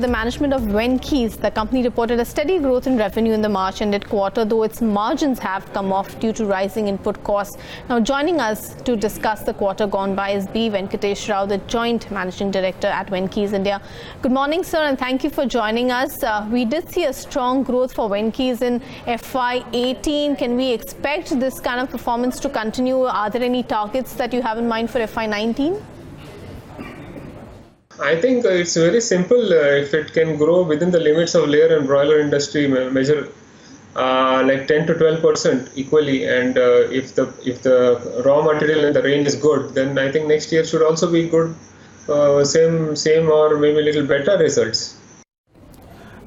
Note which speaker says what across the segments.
Speaker 1: The management of Venky's, the company reported a steady growth in revenue in the March-ended quarter, though its margins have come off due to rising input costs. Now, joining us to discuss the quarter gone by is Venkatesh Rao, the Joint Managing Director at Venky's India. Good morning, sir, and thank you for joining us. We did see a strong growth for Venky's in FY18. Can we expect this kind of performance to continue? Are there any targets that you have in mind for FY19?
Speaker 2: I think it's very simple. If it can grow within the limits of layer and broiler industry measure like 10 to 12% equally, and if the raw material and the range is good, then I think next year should also be good, same or maybe a little better results.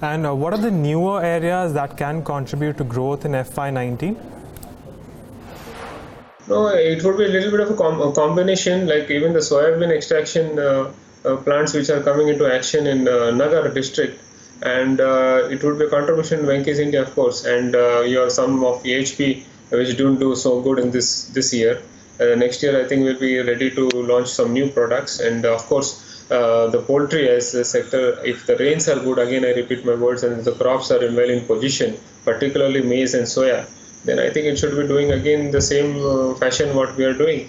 Speaker 3: And what are the newer areas that can contribute to growth in FY19?
Speaker 2: No, it would be a little bit of a combination, like even the soybean extraction plants which are coming into action in Nagar district, and it would be a contribution to Venky's India, of course, and you have some of AHP which don't do so good in this year. Next year I think we'll be ready to launch some new products, and of course the poultry as a sector, if the rains are good, again I repeat my words, and if the crops are well in position, particularly maize and soya, then I think it should be doing again the same fashion what we are doing.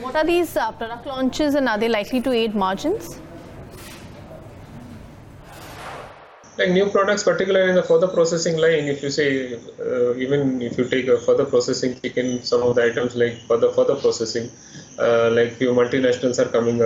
Speaker 1: What are these product launches, and are they likely to aid margins?
Speaker 2: Like new products, particularly in the further processing line, if you say, even if you take a further processing chicken, some of the items like further processing, like few multinationals are coming,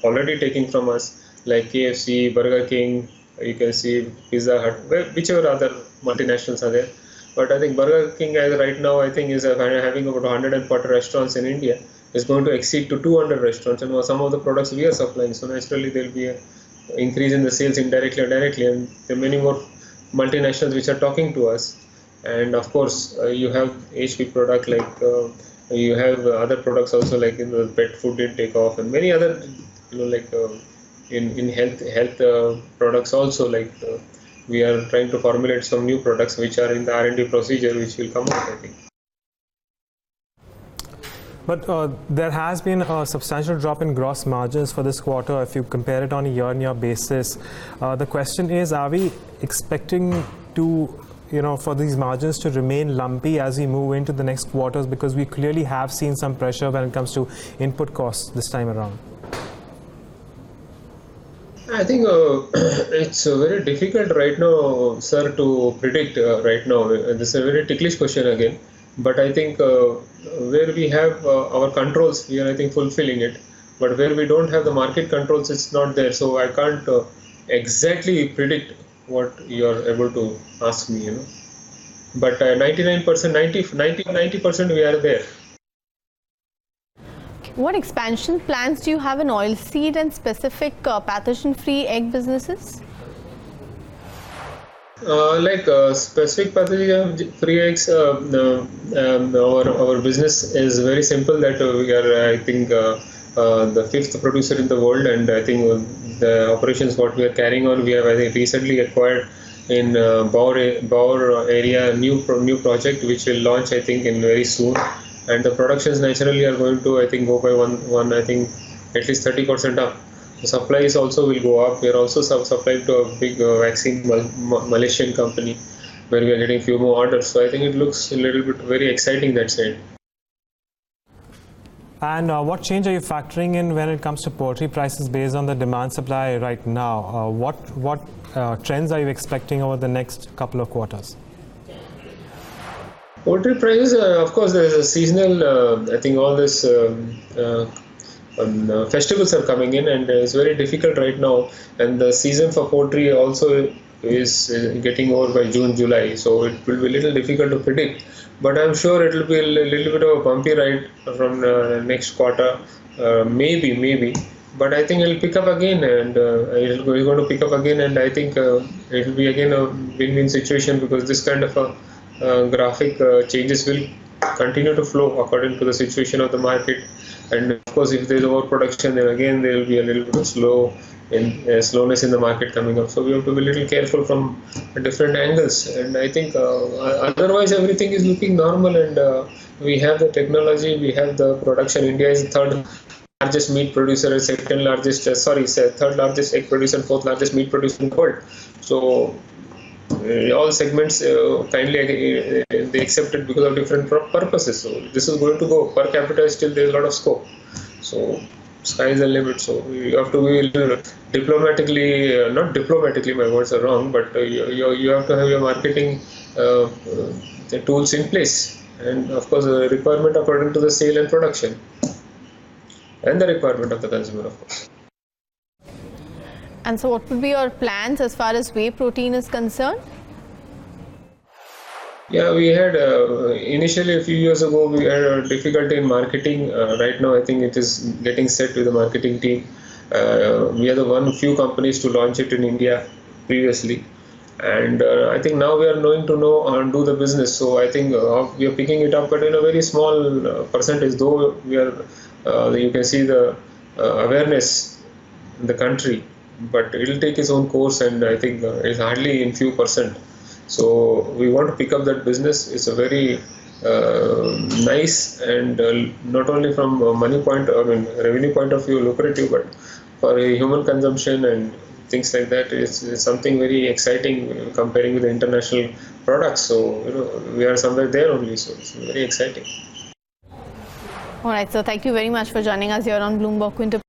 Speaker 2: already taking from us, like KFC, Burger King, you can see Pizza Hut, whichever other multinationals are there. But I think Burger King as right now, I think is having about 140 restaurants in India. Is going to exceed to 200 restaurants, and some of the products we are supplying. So naturally there will be an increase in the sales indirectly or directly, and there are many more multinationals which are talking to us. And of course you have HP product, like you have other products also, like in the pet food did take off, and many other like in health products also, like we are trying to formulate some new products which are in the R&D procedure, which will come out, I think.
Speaker 3: But there has been a substantial drop in gross margins for this quarter if you compare it on a year-on-year basis. The question is, are we expecting to, for these margins to remain lumpy as we move into the next quarters, because we clearly have seen some pressure when it comes to input costs this time around?
Speaker 2: I think it's very difficult right now, sir, to predict right now. This is a very ticklish question again. But I think where we have our controls, we are, I think, fulfilling it. But where we don't have the market controls, it's not there. So I can't exactly predict what you are able to ask me, But 99%, 90% we are there.
Speaker 1: What expansion plans do you have in oilseed and specific pathogen-free egg businesses?
Speaker 2: Specific pathogen-free eggs, our business is very simple. That we are, I think, the 5th producer in the world, and I think the operations what we are carrying on, we have, I think, recently acquired in Baur area new project which will launch, I think, in very soon, and the productions naturally are going to, I think, go by one I think at least 30% up. The supplies also will go up. We are also supplying to a big vaccine Malaysian company where we are getting few more orders. So I think it looks a little bit very exciting that side.
Speaker 3: And what change are you factoring in when it comes to poultry prices based on the demand supply right now? What trends are you expecting over the next couple of quarters?
Speaker 2: Poultry prices, of course, there is a seasonal. I think all this. Festivals are coming in, and it's very difficult right now, and the season for poultry also is getting over by June, July, so it will be a little difficult to predict, but I'm sure it will be a little bit of a bumpy ride from next quarter, maybe, but I think it will pick up again, and it's going to pick up again, and I think it will be again a win-win situation, because this kind of graphic changes will continue to flow according to the situation of the market. And of course, if there is overproduction, then again there will be a little bit of slowness in the market coming up. So we have to be a little careful from different angles. And I think otherwise everything is looking normal, and we have the technology, we have the production. India is the third largest meat producer and third largest egg producer and fourth largest meat producer in the world. So all segments they accept it because of different purposes. So this is going to go per capita. Still, there is a lot of scope. So sky is the limit. So you have to be diplomatically, not diplomatically. My words are wrong, but you have to have your marketing the tools in place, and of course the requirement according to the sale and production, and the requirement of the consumer, of course.
Speaker 1: And so what would be your plans as far as whey protein is concerned?
Speaker 2: Yeah, we had initially a few years ago we had a difficulty in marketing. Right now I think it is getting set with the marketing team. We are the few companies to launch it in India previously, and I think now we are knowing to do the business. So I think we are picking it up, but in a very small percentage. Though we are, you can see the awareness in the country, but it will take its own course, and I think it's hardly in few percent. So we want to pick up that business. It's a very nice and not only from revenue point of view lucrative, but for human consumption and things like that, it's something very exciting comparing with the international products. So we are somewhere there only. So it's very exciting.
Speaker 1: All right, so thank you very much for joining us here on Bloomberg Winter.